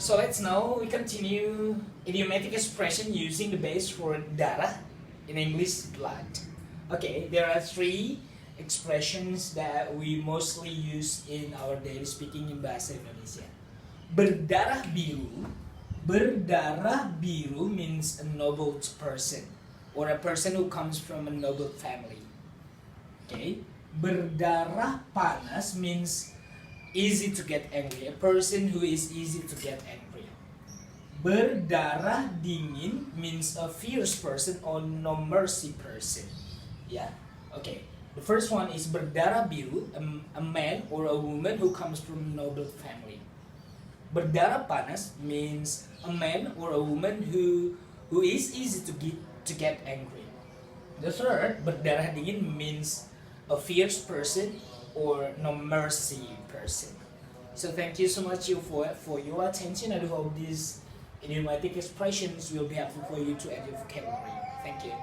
So let's now we continue idiomatic expression using the base for darah, in English blood. Okay, there are three expressions that we mostly use in our daily speaking in Bahasa Indonesia. Berdarah biru. Berdarah biru means a noble person or a person who comes from a noble family. Okay, berdarah panas means easy to get angry, a person who is easy to get angry. Berdarah dingin means a fierce person or no mercy person. Yeah, okay. The first one is berdarah biru, a man or a woman who comes from a noble family. Berdarah panas means a man or a woman who is easy to get angry. The third, berdarah dingin means a fierce person or no mercy person. So thank you so much for your attention. I do hope these idiomatic expressions will be helpful for you to add your vocabulary. Thank you.